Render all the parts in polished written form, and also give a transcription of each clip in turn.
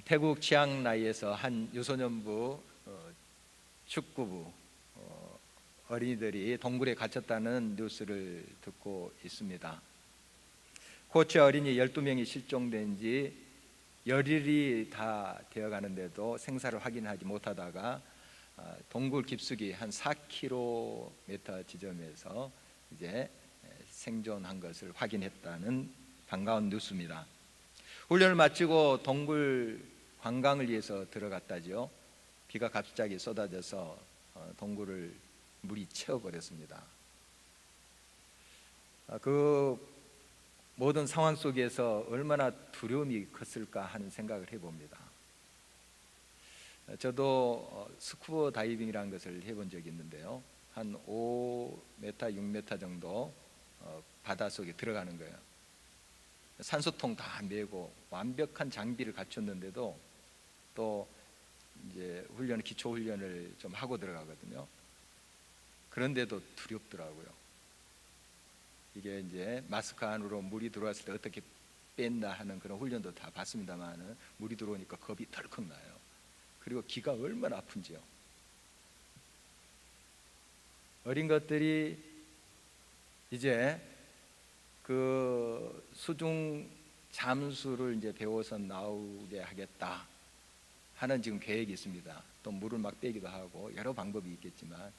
태국 치앙라이에서 한 유소년부 축구부 어린이들이 동굴에 갇혔다는 뉴스를 듣고 있습니다. 코치 어린이 12명이 실종된 지 열흘이 다 되어가는데도 생사를 확인하지 못하다가 동굴 깊숙이 한 4km 지점에서 이제 생존한 것을 확인했다는 반가운 뉴스입니다. 훈련을 마치고 동굴 관광을 위해서 들어갔다죠. 비가 갑자기 쏟아져서 동굴을 물이 채워버렸습니다. 그 모든 상황 속에서 얼마나 두려움이 컸을까 하는 생각을 해봅니다. 저도 스쿠버 다이빙이라는 것을 해본 적이 있는데요, 한 5m, 6m 정도 바닷속에 들어가는 거예요. 산소통 다 메고 완벽한 장비를 갖췄는데도 또 이제 기초 훈련을 좀 하고 들어가거든요. 그런데도 두렵더라고요. 이게 이제 마스크 안으로 물이 들어왔을 때 어떻게 뺀다 하는 그런 훈련도 다 봤습니다만 물이 들어오니까 겁이 덜컥 나요. 그리고 기가 얼마나 아픈지요. 어린 것들이 이제 그 수중 잠수를 이제 배워서 나오게 하겠다 하는 지금 계획이 있습니다. 또 물을 막 빼기도 하고 여러 방법이 있겠지만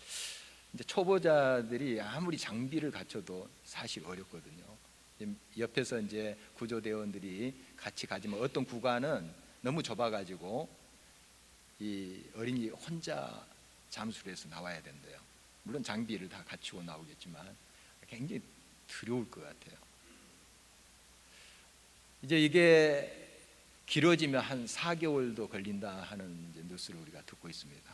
이제 초보자들이 아무리 장비를 갖춰도 사실 어렵거든요. 옆에서 이제 구조대원들이 같이 가지만 어떤 구간은 너무 좁아가지고 이 어린이 혼자 잠수를 해서 나와야 된대요. 물론 장비를 다 갖추고 나오겠지만 굉장히 두려울 것 같아요. 이제 이게 길어지면 한 4개월도 걸린다 하는 이제 뉴스를 우리가 듣고 있습니다.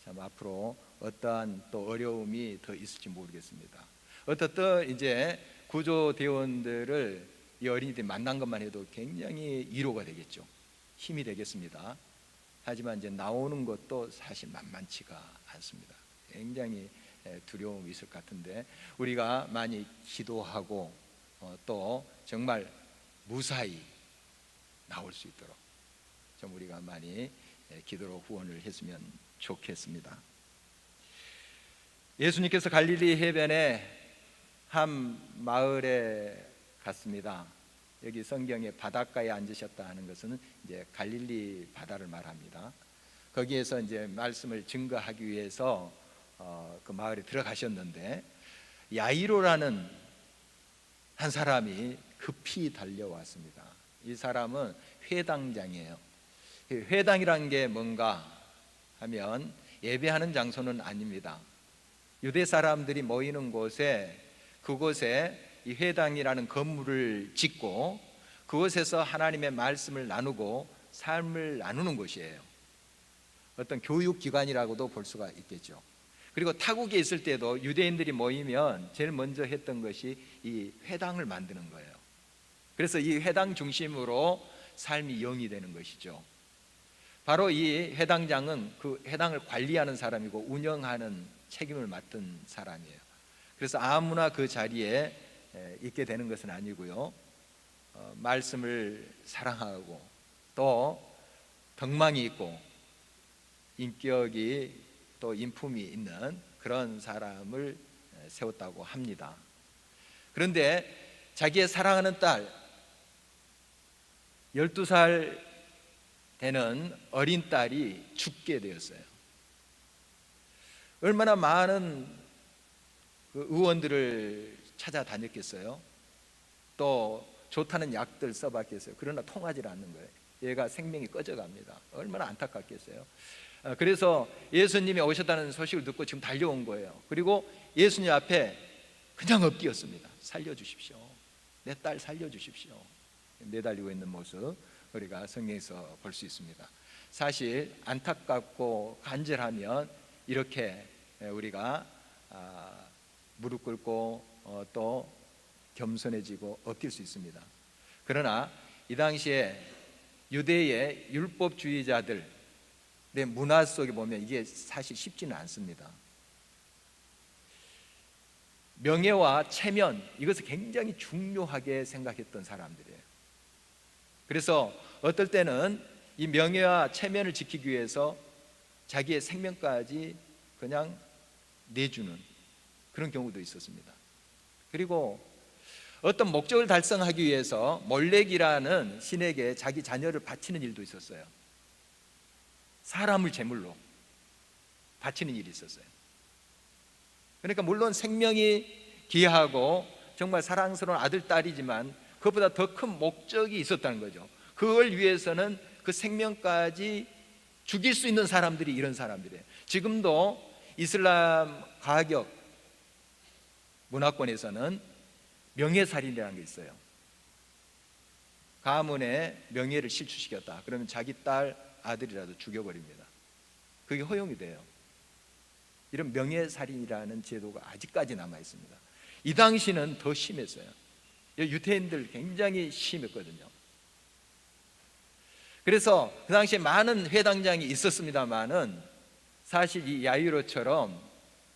참 앞으로 어떠한 또 어려움이 더 있을지 모르겠습니다. 어떻든 이제 구조대원들을 이 어린이들이 만난 것만 해도 굉장히 위로가 되겠죠. 힘이 되겠습니다. 하지만 이제 나오는 것도 사실 만만치가 않습니다. 굉장히 두려움이 있을 것 같은데 우리가 많이 기도하고 또 정말 무사히 나올 수 있도록 좀 우리가 많이 기도로 후원을 했으면 좋겠습니다. 예수님께서 갈릴리 해변에 한 마을에 갔습니다. 여기 성경에 바닷가에 앉으셨다 하는 것은 이제 갈릴리 바다를 말합니다. 거기에서 이제 말씀을 증거하기 위해서 그 마을에 들어가셨는데 야이로라는 한 사람이 급히 달려왔습니다. 이 사람은 회당장이에요. 회당이라는 게 뭔가 하면 예배하는 장소는 아닙니다. 유대 사람들이 모이는 곳에 그곳에 이 회당이라는 건물을 짓고 그곳에서 하나님의 말씀을 나누고 삶을 나누는 곳이에요. 어떤 교육기관이라고도 볼 수가 있겠죠. 그리고 타국에 있을 때도 유대인들이 모이면 제일 먼저 했던 것이 이 회당을 만드는 거예요. 그래서 이 회당 중심으로 삶이 영이 되는 것이죠. 바로 이 회당장은 그 회당을 관리하는 사람이고 운영하는 책임을 맡은 사람이에요. 그래서 아무나 그 자리에 있게 되는 것은 아니고요, 말씀을 사랑하고 또 덕망이 있고 인격이 또 인품이 있는 그런 사람을 세웠다고 합니다. 그런데 자기의 사랑하는 딸 12살 되는 어린 딸이 죽게 되었어요. 얼마나 많은 그 의원들을 찾아다녔겠어요. 또 좋다는 약들 써봤겠어요. 그러나 통하지 않는 거예요. 얘가 생명이 꺼져갑니다. 얼마나 안타깝겠어요. 그래서 예수님이 오셨다는 소식을 듣고 지금 달려온 거예요. 그리고 예수님 앞에 그냥 엎드렸습니다. 살려주십시오. 내 딸 살려주십시오. 매달리고 있는 모습 우리가 성경에서 볼 수 있습니다. 사실 안타깝고 간절하면 이렇게 우리가 무릎 꿇고 또 겸손해지고 엎드릴 수 있습니다. 그러나 이 당시에 유대의 율법주의자들 내 문화 속에 보면 이게 사실 쉽지는 않습니다. 명예와 체면, 이것을 굉장히 중요하게 생각했던 사람들이에요. 그래서 어떨 때는 이 명예와 체면을 지키기 위해서 자기의 생명까지 그냥 내주는 그런 경우도 있었습니다. 그리고 어떤 목적을 달성하기 위해서 몰렉이라는 신에게 자기 자녀를 바치는 일도 있었어요. 사람을 제물로 바치는 일이 있었어요. 그러니까 물론 생명이 귀하고 정말 사랑스러운 아들, 딸이지만 그것보다 더 큰 목적이 있었다는 거죠. 그걸 위해서는 그 생명까지 죽일 수 있는 사람들이 이런 사람들이에요. 지금도 이슬람 가격 문화권에서는 명예살인이라는 게 있어요. 가문의 명예를 실추시켰다 그러면 자기 딸, 아들이라도 죽여버립니다. 그게 허용이 돼요. 이런 명예살인이라는 제도가 아직까지 남아있습니다. 이 당시는 더 심했어요. 유태인들 굉장히 심했거든요. 그래서 그 당시에 많은 회당장이 있었습니다마는 사실 이 야이로처럼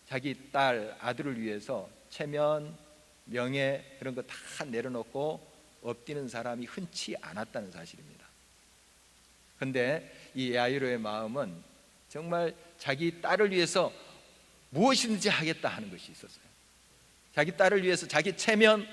자기 딸, 아들을 위해서 체면, 명예 그런 거 다 내려놓고 엎드리는 사람이 흔치 않았다는 사실입니다. 그런데 이 야이로의 마음은 정말 자기 딸을 위해서 무엇이든지 하겠다 하는 것이 있었어요. 자기 딸을 위해서 자기 체면,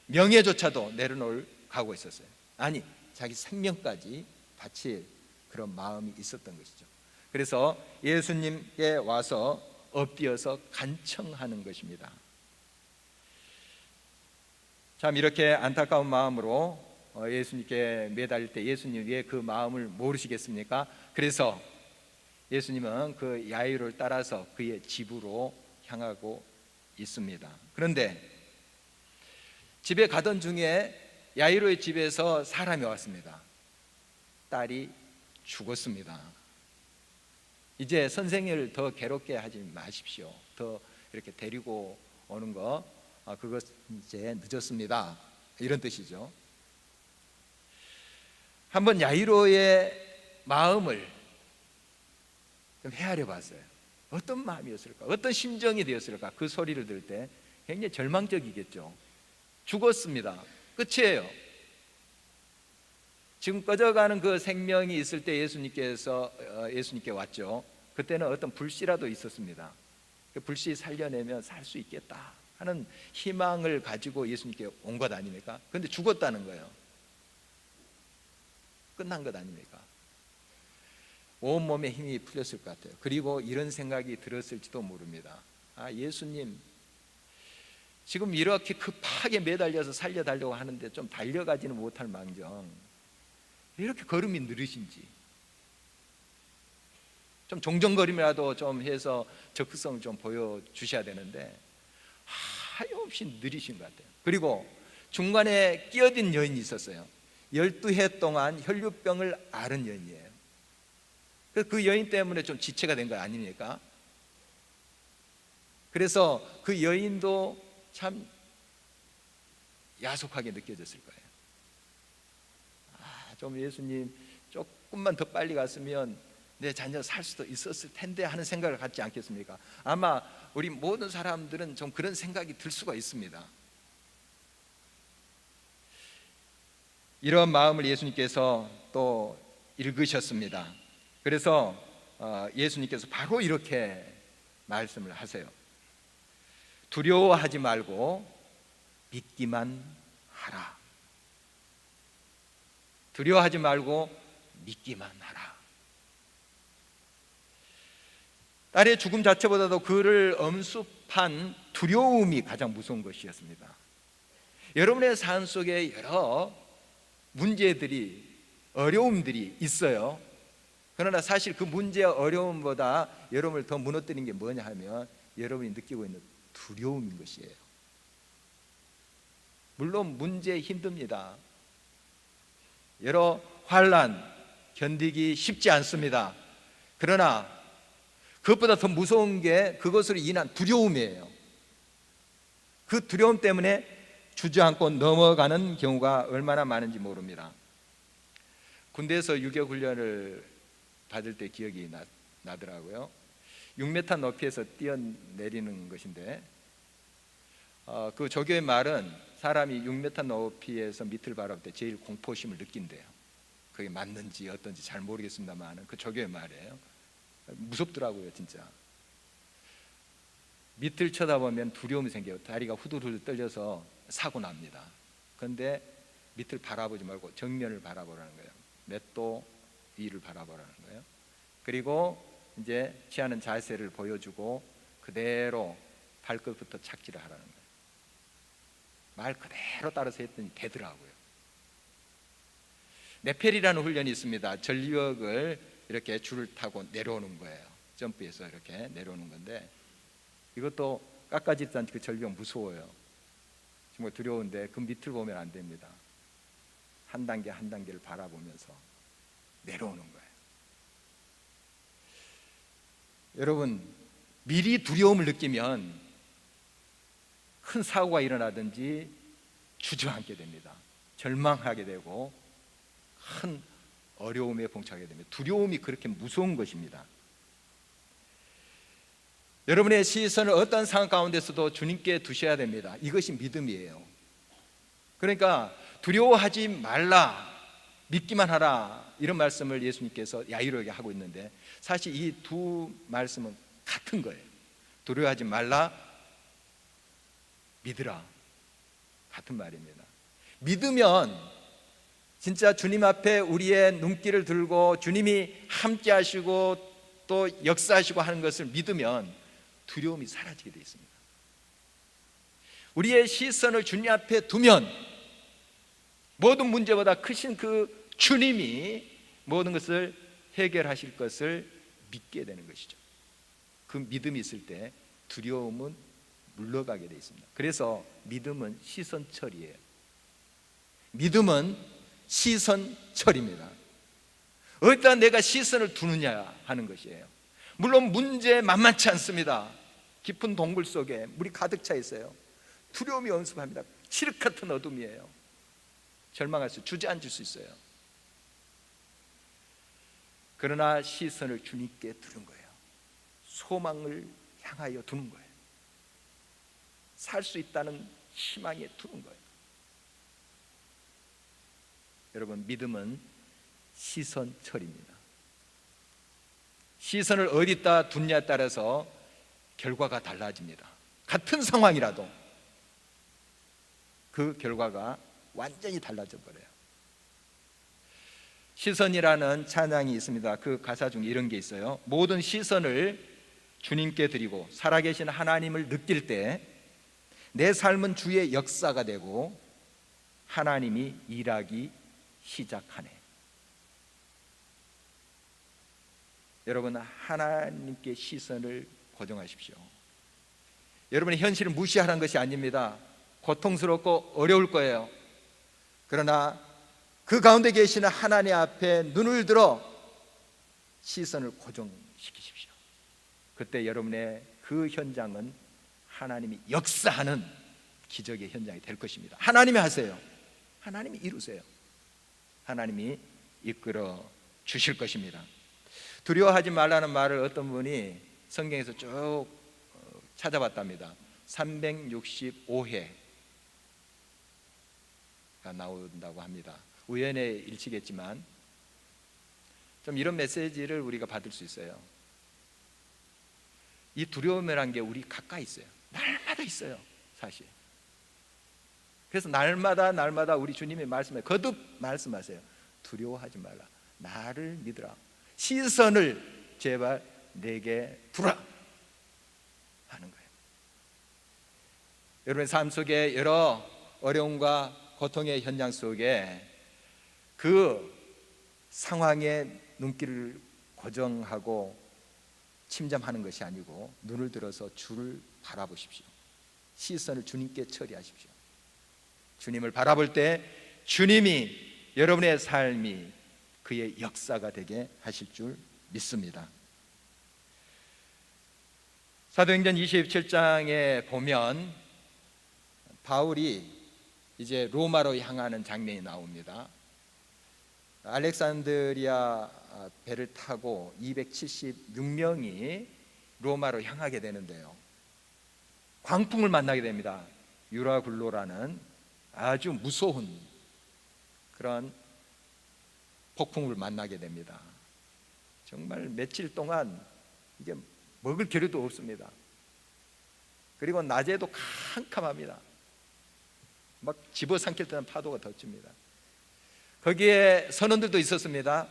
명예조차도 내려놓을 각오가 있었어요. 아니, 자기 생명까지 바칠 그런 마음이 있었던 것이죠. 그래서 예수님께 와서 엎드려서 간청하는 것입니다. 참 이렇게 안타까운 마음으로 예수님께 매달릴 때 예수님 왜 그 마음을 모르시겠습니까? 그래서 예수님은 그 야이로를 따라서 그의 집으로 향하고 있습니다. 그런데 집에 가던 중에 야이로의 집에서 사람이 왔습니다. 딸이 죽었습니다. 이제 선생님을 더 괴롭게 하지 마십시오. 더 이렇게 데리고 오는 거 그것 이제 늦었습니다. 이런 뜻이죠. 한번 야이로의 마음을 좀 헤아려 봤어요. 어떤 마음이었을까? 어떤 심정이 되었을까? 그 소리를 들을 때 굉장히 절망적이겠죠. 죽었습니다. 끝이에요. 지금 꺼져가는 그 생명이 있을 때 예수님께 왔죠. 그때는 어떤 불씨라도 있었습니다. 그 불씨 살려내면 살 수 있겠다 하는 희망을 가지고 예수님께 온 것 아닙니까? 그런데 죽었다는 거예요. 끝난 것 아닙니까? 온몸에 힘이 풀렸을 것 같아요. 그리고 이런 생각이 들었을지도 모릅니다. 예수님 지금 이렇게 급하게 매달려서 살려달라고 하는데 좀 달려가지는 못할 망정 이렇게 걸음이 느리신지, 좀 종종거림이라도 좀 해서 적극성을 좀 보여주셔야 되는데 하염없이 느리신 것 같아요. 그리고 중간에 끼어든 여인이 있었어요. 12해 동안 혈류병을 앓은 여인이에요. 그 여인 때문에 좀 지체가 된 거 아닙니까? 그래서 그 여인도 참 야속하게 느껴졌을 거예요. 좀 예수님 조금만 더 빨리 갔으면 내 자녀 살 수도 있었을 텐데 하는 생각을 갖지 않겠습니까? 아마 우리 모든 사람들은 좀 그런 생각이 들 수가 있습니다. 이런 마음을 예수님께서 또 읽으셨습니다. 그래서 예수님께서 바로 이렇게 말씀을 하세요. 두려워하지 말고 믿기만 하라. 두려워하지 말고 믿기만 하라. 딸의 죽음 자체보다도 그를 엄습한 두려움이 가장 무서운 것이었습니다. 여러분의 삶 속에 여러 문제들이, 어려움들이 있어요. 그러나 사실 그 문제와 어려움보다 여러분을 더 무너뜨리는 게 뭐냐 하면 여러분이 느끼고 있는 두려움인 것이에요. 물론 문제 힘듭니다. 여러 환난 견디기 쉽지 않습니다. 그러나 그것보다 더 무서운 게 그것으로 인한 두려움이에요. 그 두려움 때문에 주저앉고 넘어가는 경우가 얼마나 많은지 모릅니다. 군대에서 유격 훈련을 받을 때 기억이 나더라고요. 6m 높이에서 뛰어내리는 것인데 그 조교의 말은 사람이 6m 높이에서 밑을 바라볼 때 제일 공포심을 느낀대요. 그게 맞는지 어떤지 잘 모르겠습니다만 그 조교의 말이에요. 무섭더라고요 진짜. 밑을 쳐다보면 두려움이 생겨요. 다리가 후들후들 떨려서 사고 납니다. 그런데 밑을 바라보지 말고 정면을 바라보라는 거예요. 몇 도 위를 바라보라는 거예요. 그리고 이제 취하는 자세를 보여주고 그대로 발끝부터 착지를 하라는 거예요. 말 그대로 따라서 했더니 되더라고요. 네펠이라는 훈련이 있습니다. 전력을 이렇게 줄을 타고 내려오는 거예요. 점프해서 이렇게 내려오는 건데 이것도 깎아지지 않고 그 전력 무서워요. 정말 두려운데 그 밑을 보면 안 됩니다. 한 단계 한 단계를 바라보면서 내려오는 거예요. 여러분, 미리 두려움을 느끼면 큰 사고가 일어나든지 주저앉게 됩니다. 절망하게 되고 큰 어려움에 봉착하게 됩니다. 두려움이 그렇게 무서운 것입니다. 여러분의 시선을 어떤 상황 가운데서도 주님께 두셔야 됩니다. 이것이 믿음이에요. 그러니까 두려워하지 말라, 믿기만 하라, 이런 말씀을 예수님께서 야이로에게 하고 있는데 사실 이 두 말씀은 같은 거예요. 두려워하지 말라, 믿으라, 같은 말입니다. 믿으면 진짜 주님 앞에 우리의 눈길을 들고 주님이 함께 하시고 또 역사하시고 하는 것을 믿으면 두려움이 사라지게 되어 있습니다. 우리의 시선을 주님 앞에 두면 모든 문제보다 크신 그 주님이 모든 것을 해결하실 것을 믿게 되는 것이죠. 그 믿음이 있을 때 두려움은 물러가게 되어 있습니다. 그래서 믿음은 시선처리예요. 믿음은 시선처리입니다. 어디다 내가 시선을 두느냐 하는 것이에요. 물론 문제 만만치 않습니다. 깊은 동굴 속에 물이 가득 차 있어요. 두려움이 엄습합니다. 칠흑 같은 어둠이에요. 절망할 수, 주저앉을 수 있어요. 그러나 시선을 주님께 두는 거예요. 소망을 향하여 두는 거예요. 살 수 있다는 희망에 두는 거예요. 여러분, 믿음은 시선처리입니다. 시선을 어디다 두냐에 따라서 결과가 달라집니다. 같은 상황이라도 그 결과가 완전히 달라져 버려요. 시선이라는 찬양이 있습니다. 그 가사 중에 이런 게 있어요. 모든 시선을 주님께 드리고 살아계신 하나님을 느낄 때 내 삶은 주의 역사가 되고 하나님이 일하기 시작하네. 여러분, 하나님께 시선을 고정하십시오. 여러분의 현실을 무시하라는 것이 아닙니다. 고통스럽고 어려울 거예요. 그러나 그 가운데 계시는 하나님 앞에 눈을 들어 시선을 고정시키십시오. 그때 여러분의 그 현장은 하나님이 역사하는 기적의 현장이 될 것입니다. 하나님이 하세요. 하나님이 이루세요. 하나님이 이끌어 주실 것입니다. 두려워하지 말라는 말을 어떤 분이 성경에서 쭉 찾아봤답니다. 365회가 나온다고 합니다. 우연의 일치겠지만 좀 이런 메시지를 우리가 받을 수 있어요. 이 두려움이라는 게 우리 가까이 있어요. 날마다 있어요, 사실. 그래서 날마다 우리 주님이 말씀해 거듭 말씀하세요. 두려워하지 말라. 나를 믿으라. 시선을 제발 내게 두라 하는 거예요. 여러분의 삶 속에 여러 어려움과 고통의 현장 속에 그 상황에 눈길을 고정하고 침잠하는 것이 아니고 눈을 들어서 주를 바라보십시오. 시선을 주님께 처리하십시오. 주님을 바라볼 때 주님이 여러분의 삶이 그의 역사가 되게 하실 줄 믿습니다. 사도행전 27장에 보면 바울이 이제 로마로 향하는 장면이 나옵니다. 알렉산드리아 배를 타고 276명이 로마로 향하게 되는데요, 광풍을 만나게 됩니다. 유라굴로라는 아주 무서운 그런 폭풍을 만나게 됩니다. 정말 며칠 동안 이제 먹을 겨를도 없습니다. 그리고 낮에도 캄캄합니다. 막 집어삼킬 듯한 파도가 덮칩니다. 거기에 선원들도 있었습니다.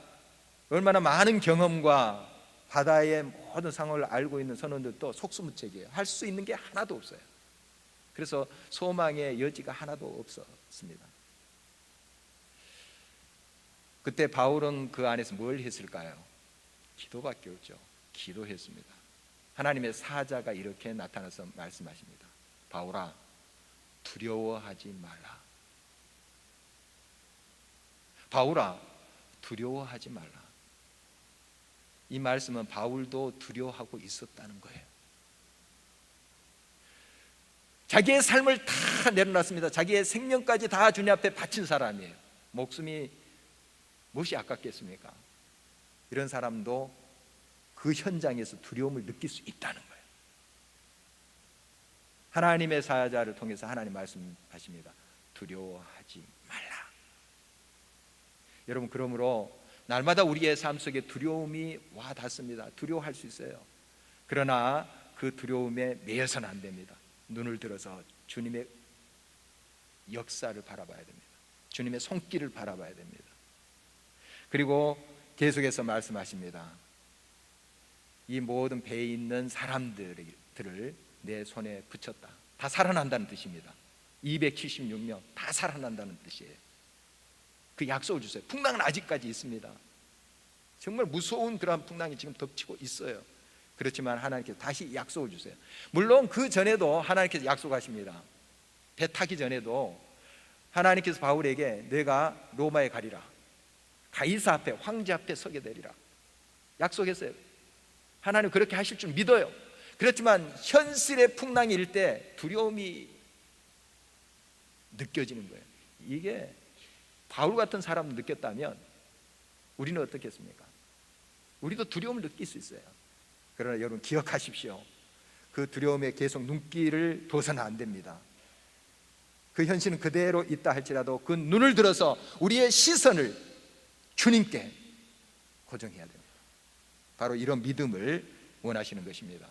얼마나 많은 경험과 바다의 모든 상황을 알고 있는 선원들도 속수무책이에요. 할 수 있는 게 하나도 없어요. 그래서 소망의 여지가 하나도 없었습니다. 그때 바울은 그 안에서 뭘 했을까요? 기도밖에 없죠. 기도했습니다. 하나님의 사자가 이렇게 나타나서 말씀하십니다. 바울아, 두려워하지 말라. 바울아, 두려워하지 말라. 이 말씀은 바울도 두려워하고 있었다는 거예요. 자기의 삶을 다 내려놨습니다. 자기의 생명까지 다 주님 앞에 바친 사람이에요. 목숨이 무엇이 아깝겠습니까? 이런 사람도 그 현장에서 두려움을 느낄 수 있다는 거예요. 하나님의 사자를 통해서 하나님 말씀하십니다. 두려워하지 말라. 여러분, 그러므로 날마다 우리의 삶 속에 두려움이 와 닿습니다. 두려워할 수 있어요. 그러나 그 두려움에 매여서는 안 됩니다. 눈을 들어서 주님의 역사를 바라봐야 됩니다. 주님의 손길을 바라봐야 됩니다. 그리고 계속해서 말씀하십니다. 이 모든 배에 있는 사람들을 내 손에 붙였다. 다 살아난다는 뜻입니다. 276명 다 살아난다는 뜻이에요. 그 약속을 주세요. 풍랑은 아직까지 있습니다. 정말 무서운 그러한 풍랑이 지금 덮치고 있어요. 그렇지만 하나님께서 다시 약속을 주세요. 물론 그 전에도 하나님께서 약속하십니다. 배 타기 전에도 하나님께서 바울에게 내가 로마에 가리라, 가이사 앞에, 황제 앞에 서게 되리라 약속했어요. 하나님 그렇게 하실 줄 믿어요. 그렇지만 현실의 풍랑이 일 때 두려움이 느껴지는 거예요. 이게 바울 같은 사람을 느꼈다면 우리는 어떻겠습니까? 우리도 두려움을 느낄 수 있어요. 그러나 여러분 기억하십시오. 그 두려움에 계속 눈길을 둬서는 안 됩니다. 그 현실은 그대로 있다 할지라도 그 눈을 들어서 우리의 시선을 주님께 고정해야 됩니다. 바로 이런 믿음을 원하시는 것입니다.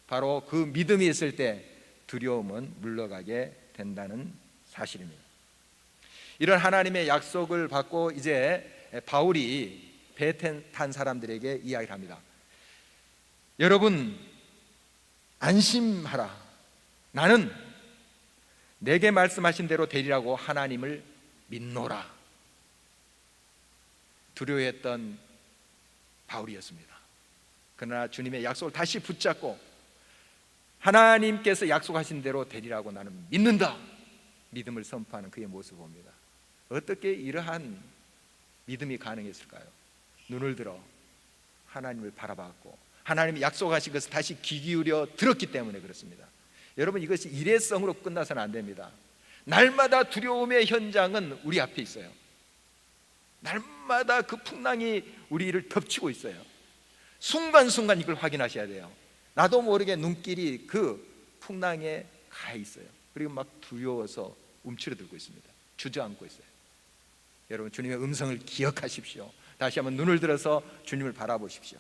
바로 그 믿음이 있을 때 두려움은 물러가게 된다는 사실입니다. 이런 하나님의 약속을 받고 이제 바울이 배 탄 사람들에게 이야기를 합니다. 여러분 안심하라. 나는 내게 말씀하신 대로 되리라고 하나님을 믿노라. 두려워했던 바울이었습니다. 그러나 주님의 약속을 다시 붙잡고 하나님께서 약속하신 대로 되리라고 나는 믿는다. 믿음을 선포하는 그의 모습을 봅니다. 어떻게 이러한 믿음이 가능했을까요? 눈을 들어 하나님을 바라봤고 하나님이 약속하신 것을 다시 귀 기울여 들었기 때문에 그렇습니다. 여러분 이것이 일회성으로 끝나서는 안 됩니다. 날마다 두려움의 현장은 우리 앞에 있어요. 날마다 그 풍랑이 우리를 덮치고 있어요. 순간순간 이걸 확인하셔야 돼요. 나도 모르게 눈길이 그 풍랑에 가 있어요. 그리고 막 두려워서 움츠러들고 있습니다. 주저앉고 있어요. 여러분 주님의 음성을 기억하십시오. 다시 한번 눈을 들어서 주님을 바라보십시오.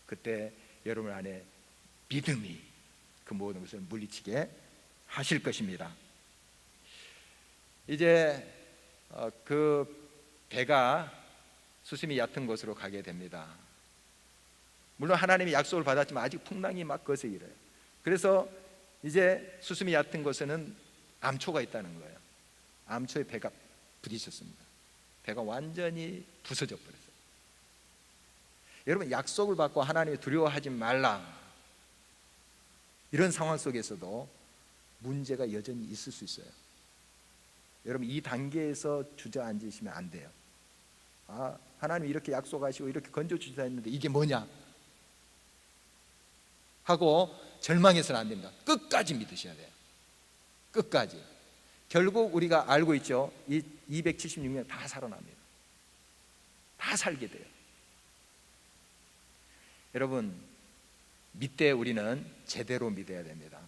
그때 여러분 안에 믿음이 그 모든 것을 물리치게 하실 것입니다. 이제 그 배가 수심이 얕은 곳으로 가게 됩니다. 물론 하나님의 약속을 받았지만 아직 풍랑이 막 거세게 일어요. 그래서 이제 수심이 얕은 곳에는 암초가 있다는 거예요. 암초에 배가 부딪혔습니다. 배가 완전히 부서져 버렸어요. 여러분 약속을 받고 하나님이 두려워하지 말라 이런 상황 속에서도 문제가 여전히 있을 수 있어요. 여러분 이 단계에서 주저앉으시면 안 돼요. 아, 하나님 이렇게 약속하시고 이렇게 건져주시다 했는데 이게 뭐냐 하고 절망해서는 안 됩니다. 끝까지 믿으셔야 돼요. 끝까지. 결국 우리가 알고 있죠. 이 276명 다 살아납니다. 다 살게 돼요. 여러분 믿되 우리는 제대로 믿어야 됩니다.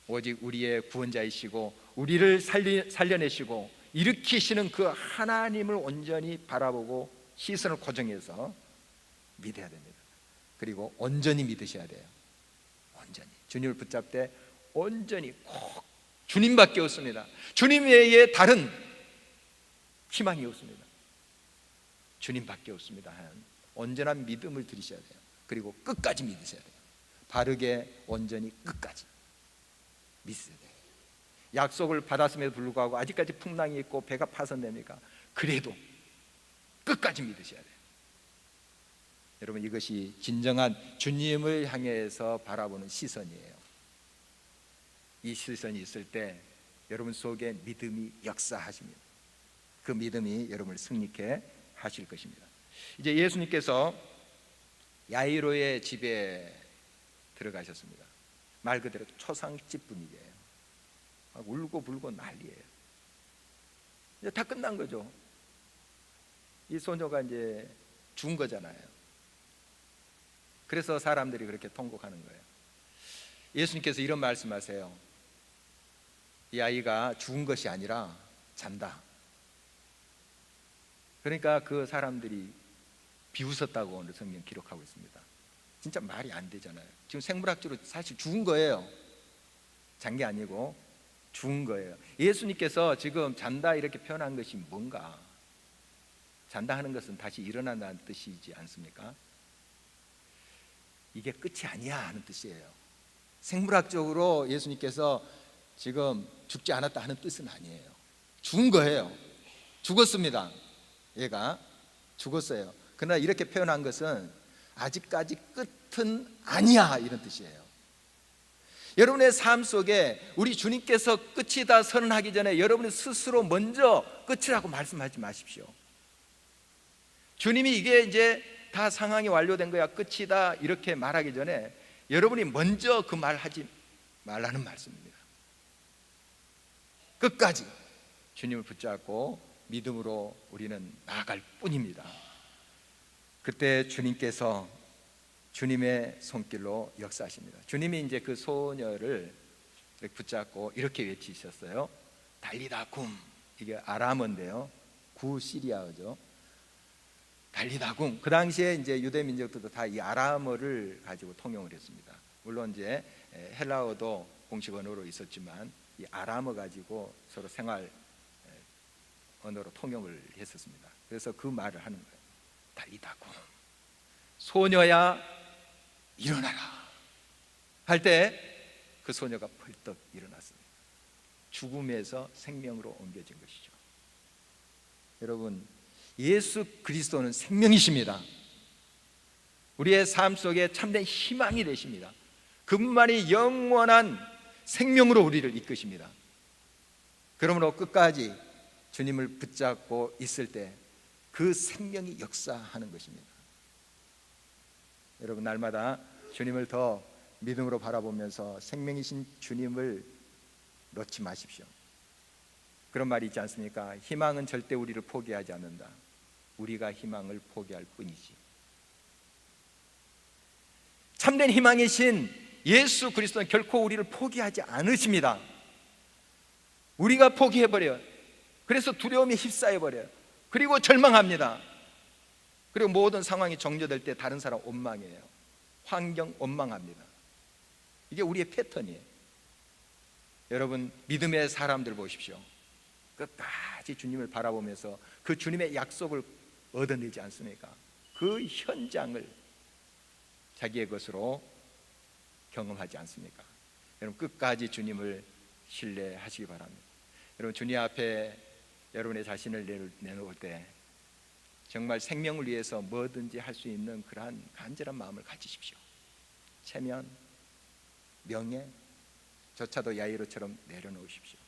오직 우리의 구원자이시고 우리를 살려내시고 일으키시는 그 하나님을 온전히 바라보고 시선을 고정해서 믿어야 됩니다. 그리고 온전히 믿으셔야 돼요. 온전히 주님을 붙잡되 온전히 꼭 주님밖에 없습니다. 주님 외에 다른 희망이 없습니다. 주님밖에 없습니다. 온전한 믿음을 들이셔야 돼요. 그리고 끝까지 믿으셔야 돼요. 바르게 온전히 끝까지 믿으셔야 돼요. 약속을 받았음에도 불구하고 아직까지 풍랑이 있고 배가 파손됩니까? 그래도 끝까지 믿으셔야 돼요. 여러분, 이것이 진정한 주님을 향해서 바라보는 시선이에요. 이 시선이 있을 때 여러분 속에 믿음이 역사하십니다. 그 믿음이 여러분을 승리케 하실 것입니다. 이제 예수님께서 야이로의 집에 들어가셨습니다. 말 그대로 초상집 분위기예요. 울고 불고 난리예요. 이제 다 끝난 거죠. 이 소녀가 이제 죽은 거잖아요. 그래서 사람들이 그렇게 통곡하는 거예요. 예수님께서 이런 말씀하세요. 이 아이가 죽은 것이 아니라 잔다. 그러니까 그 사람들이 비웃었다고 오늘 성경 기록하고 있습니다. 진짜 말이 안 되잖아요. 지금 생물학적으로 사실 죽은 거예요. 잔 게 아니고 죽은 거예요. 예수님께서 지금 잔다 이렇게 표현한 것이 뭔가? 잔다 하는 것은 다시 일어난다는 뜻이지 않습니까? 이게 끝이 아니야 하는 뜻이에요. 생물학적으로 예수님께서 지금 죽지 않았다 하는 뜻은 아니에요. 죽은 거예요. 죽었습니다. 얘가 죽었어요. 그러나 이렇게 표현한 것은 아직까지 끝은 아니야 이런 뜻이에요. 여러분의 삶 속에 우리 주님께서 끝이다 선언하기 전에 여러분이 스스로 먼저 끝이라고 말씀하지 마십시오. 주님이 이게 이제 다 상황이 완료된 거야, 끝이다 이렇게 말하기 전에 여러분이 먼저 그 말 하지 말라는 말씀입니다. 끝까지 주님을 붙잡고 믿음으로 우리는 나아갈 뿐입니다. 그때 주님께서 주님의 손길로 역사하십니다. 주님이 이제 그 소녀를 이렇게 붙잡고 이렇게 외치셨어요. 달리다 굼. 이게 아람어인데요, 구시리아어죠. 달리다 굼. 그 당시에 이제 유대 민족들도 다 이 아람어를 가지고 통용을 했습니다. 물론 이제 헬라어도 공식 언어로 있었지만 이 아람어 가지고 서로 생활 언어로 통용을 했었습니다. 그래서 그 말을 하는 거예요. 달리다 굼. 소녀야 일어나라 할 때 그 소녀가 펄떡 일어났습니다. 죽음에서 생명으로 옮겨진 것이죠. 여러분, 예수 그리스도는 생명이십니다. 우리의 삶 속에 참된 희망이 되십니다. 그분만이 영원한 생명으로 우리를 이끄십니다. 그러므로 끝까지 주님을 붙잡고 있을 때 그 생명이 역사하는 것입니다. 여러분, 날마다 주님을 더 믿음으로 바라보면서 생명이신 주님을 놓지 마십시오. 그런 말이 있지 않습니까? 희망은 절대 우리를 포기하지 않는다. 우리가 희망을 포기할 뿐이지. 참된 희망이신 예수 그리스도는 결코 우리를 포기하지 않으십니다. 우리가 포기해버려요. 그래서 두려움에 휩싸여버려요. 그리고 절망합니다. 그리고 모든 상황이 정죄될 때 다른 사람 원망해요. 환경 원망합니다. 이게 우리의 패턴이에요. 여러분, 믿음의 사람들 보십시오. 끝까지 주님을 바라보면서 그 주님의 약속을 얻어내지 않습니까? 그 현장을 자기의 것으로 경험하지 않습니까? 여러분, 끝까지 주님을 신뢰하시기 바랍니다. 여러분, 주님 앞에 여러분의 자신을 내놓을 때 정말 생명을 위해서 뭐든지 할 수 있는 그러한 간절한 마음을 가지십시오. 체면, 명예, 조차도 야이로처럼 내려놓으십시오.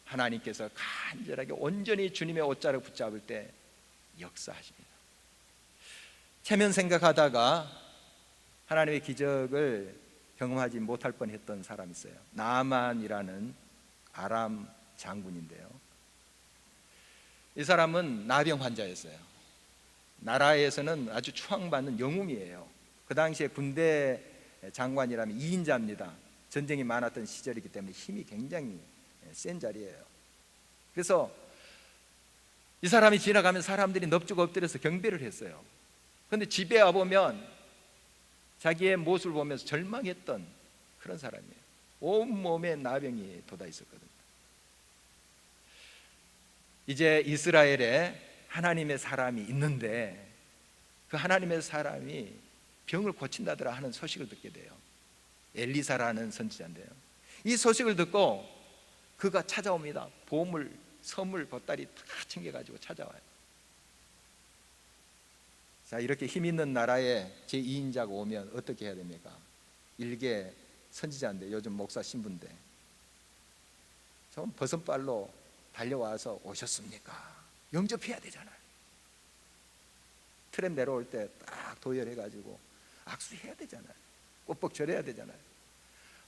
하나님께서 간절하게 온전히 주님의 옷자를 붙잡을 때 역사하십니다. 체면 생각하다가 하나님의 기적을 경험하지 못할 뻔했던 사람이 있어요. 나만이라는 아람 장군인데요, 이 사람은 나병 환자였어요. 나라에서는 아주 추앙받는 영웅이에요. 그 당시에 군대 장관이라면 2인자입니다. 전쟁이 많았던 시절이기 때문에 힘이 굉장히 센 자리예요. 그래서 이 사람이 지나가면 사람들이 넙죽 엎드려서 경배를 했어요. 그런데 집에 와보면 자기의 모습을 보면서 절망했던 그런 사람이에요. 온몸에 나병이 돋아 있었거든요. 이제 이스라엘에 하나님의 사람이 있는데 그 하나님의 사람이 병을 고친다더라 하는 소식을 듣게 돼요. 엘리사라는 선지자인데요. 이 소식을 듣고 그가 찾아옵니다. 보물, 선물, 보따리 다 챙겨가지고 찾아와요. 자, 이렇게 힘 있는 나라에 제2인자가 오면 어떻게 해야 됩니까? 일개 선지자인데 요즘 목사 신부인데 좀 버선발로 달려와서 오셨습니까? 영접해야 되잖아요. 트램 내려올 때 딱 도열해가지고 악수해야 되잖아요. 꼭 절해야 되잖아요.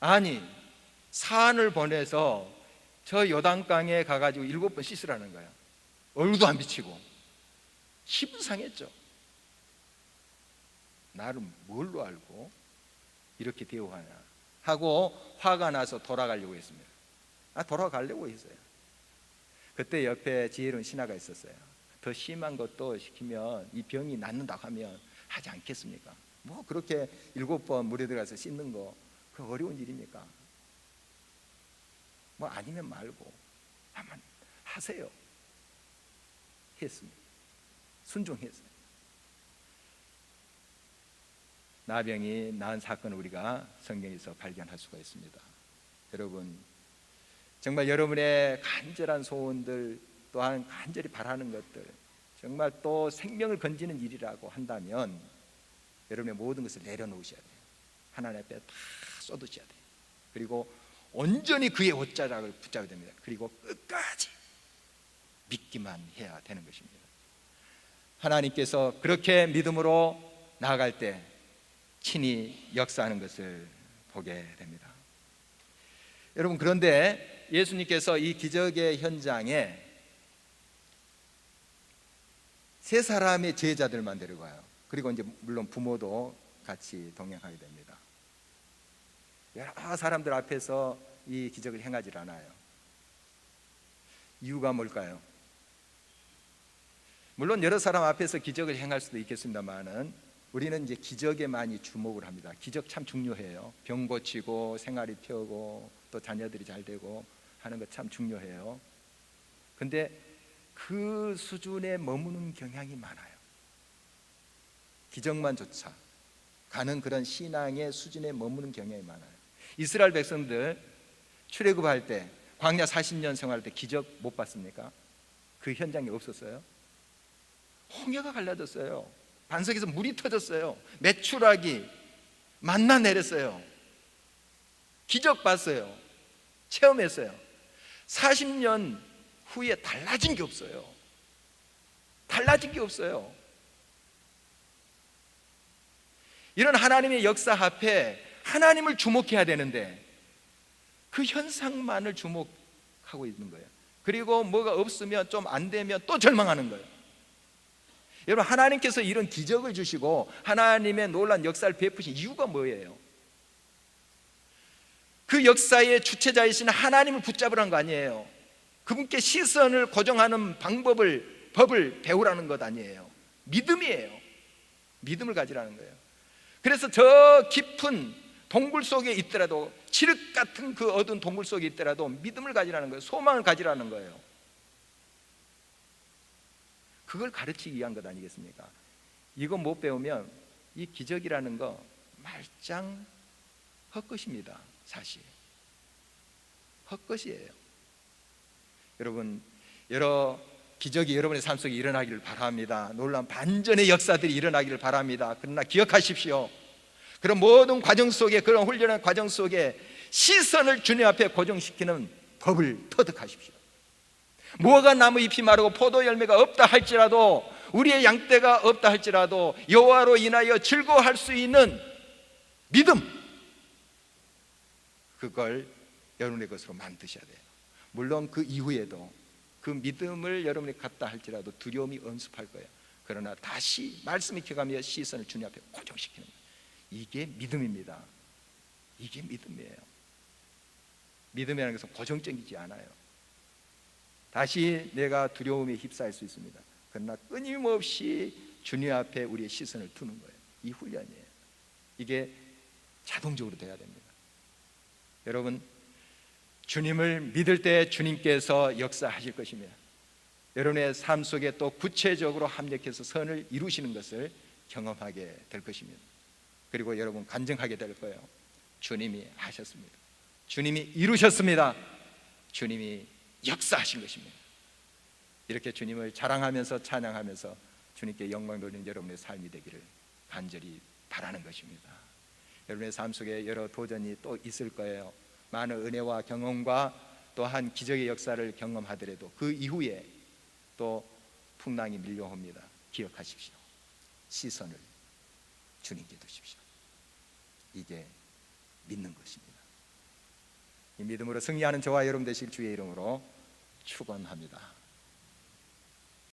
아니, 사안을 보내서 저 요단강에 가가지고 7번 씻으라는 거예요. 얼굴도 안 비치고. 기분 상했죠. 나를 뭘로 알고 이렇게 대우하냐 하고 화가 나서 돌아가려고 했습니다. 돌아가려고 했어요. 그때 옆에 지혜로운 신하가 있었어요. 더 심한 것도 시키면 이 병이 낫는다고 하면 하지 않겠습니까? 뭐 그렇게 7번 물에 들어가서 씻는 거 그 어려운 일입니까? 뭐 아니면 말고 한번 하세요 했습니다. 순종했어요. 나병이 나은 사건을 우리가 성경에서 발견할 수가 있습니다. 여러분, 정말 여러분의 간절한 소원들 또한 간절히 바라는 것들 정말 또 생명을 건지는 일이라고 한다면 여러분의 모든 것을 내려놓으셔야 돼요. 하나님 앞에 다 쏟으셔야 돼요. 그리고 온전히 그의 옷자락을 붙잡아야 됩니다. 그리고 끝까지 믿기만 해야 되는 것입니다. 하나님께서 그렇게 믿음으로 나아갈 때 친히 역사하는 것을 보게 됩니다. 여러분, 그런데 예수님께서 이 기적의 현장에 세 사람의 제자들만 데려가요. 그리고 이제 물론 부모도 같이 동행하게 됩니다. 여러 사람들 앞에서 이 기적을 행하지 않아요. 이유가 뭘까요? 물론 여러 사람 앞에서 기적을 행할 수도 있겠습니다만은 우리는 이제 기적에 많이 주목을 합니다. 기적 참 중요해요. 병 고치고 생활이 펴고 또 자녀들이 잘 되고 하는 거 참 중요해요. 근데 그 수준에 머무는 경향이 많아요. 기적만 조차 가는 그런 신앙의 수준에 머무는 경향이 많아요. 이스라엘 백성들 출애굽할 때 광야 40년 생활할 때 기적 못 봤습니까? 그 현장에 없었어요? 홍해가 갈라졌어요. 반석에서 물이 터졌어요. 메추라기 만나 내렸어요. 기적 봤어요. 체험했어요. 40년 후에 달라진 게 없어요. 달라진 게 없어요. 이런 하나님의 역사 앞에 하나님을 주목해야 되는데 그 현상만을 주목하고 있는 거예요. 그리고 뭐가 없으면 좀 안 되면 또 절망하는 거예요. 여러분, 하나님께서 이런 기적을 주시고 하나님의 놀라운 역사를 베푸신 이유가 뭐예요? 그 역사의 주체자이신 하나님을 붙잡으라는 거 아니에요. 그분께 시선을 고정하는 법을 배우라는 것 아니에요. 믿음이에요. 믿음을 가지라는 거예요. 그래서 저 깊은 동굴 속에 있더라도, 칠흑 같은 그 어두운 동굴 속에 있더라도 믿음을 가지라는 거예요. 소망을 가지라는 거예요. 그걸 가르치기 위한 것 아니겠습니까? 이거 못 배우면 이 기적이라는 거 말짱 헛것입니다. 사실 헛것이에요. 여러분, 여러 기적이 여러분의 삶 속에 일어나기를 바랍니다. 놀라운 반전의 역사들이 일어나기를 바랍니다. 그러나 기억하십시오. 그런 모든 과정 속에, 그런 훈련의 과정 속에 시선을 주님 앞에 고정시키는 법을 터득하십시오. 무화과 나무 잎이 마르고 포도 열매가 없다 할지라도, 우리의 양떼가 없다 할지라도 여호와로 인하여 즐거워할 수 있는 믿음, 그걸 여러분의 것으로 만드셔야 돼요. 물론 그 이후에도 그 믿음을 여러분이 갖다 할지라도 두려움이 엄습할 거예요. 그러나 다시 말씀을 기억하며 시선을 주님 앞에 고정시키는 거예요. 이게 믿음입니다. 이게 믿음이에요. 믿음이라는 것은 고정적이지 않아요. 다시 내가 두려움에 휩싸일 수 있습니다. 그러나 끊임없이 주님 앞에 우리의 시선을 두는 거예요. 이 훈련이에요. 이게 자동적으로 돼야 됩니다. 여러분, 주님을 믿을 때 주님께서 역사하실 것입니다. 여러분의 삶 속에 또 구체적으로 합력해서 선을 이루시는 것을 경험하게 될 것입니다. 그리고 여러분 간증하게 될 거예요. 주님이 하셨습니다. 주님이 이루셨습니다. 주님이 역사하신 것입니다. 이렇게 주님을 자랑하면서 찬양하면서 주님께 영광 돌리는 여러분의 삶이 되기를 간절히 바라는 것입니다. 여러분의 삶 속에 여러 도전이 또 있을 거예요. 많은 은혜와 경험과 또한 기적의 역사를 경험하더라도 그 이후에 또 풍랑이 밀려옵니다. 기억하십시오. 시선을 주님께 두십시오. 이게 믿는 것입니다. 이 믿음으로 승리하는 저와 여러분 되실 주의 이름으로 축원합니다.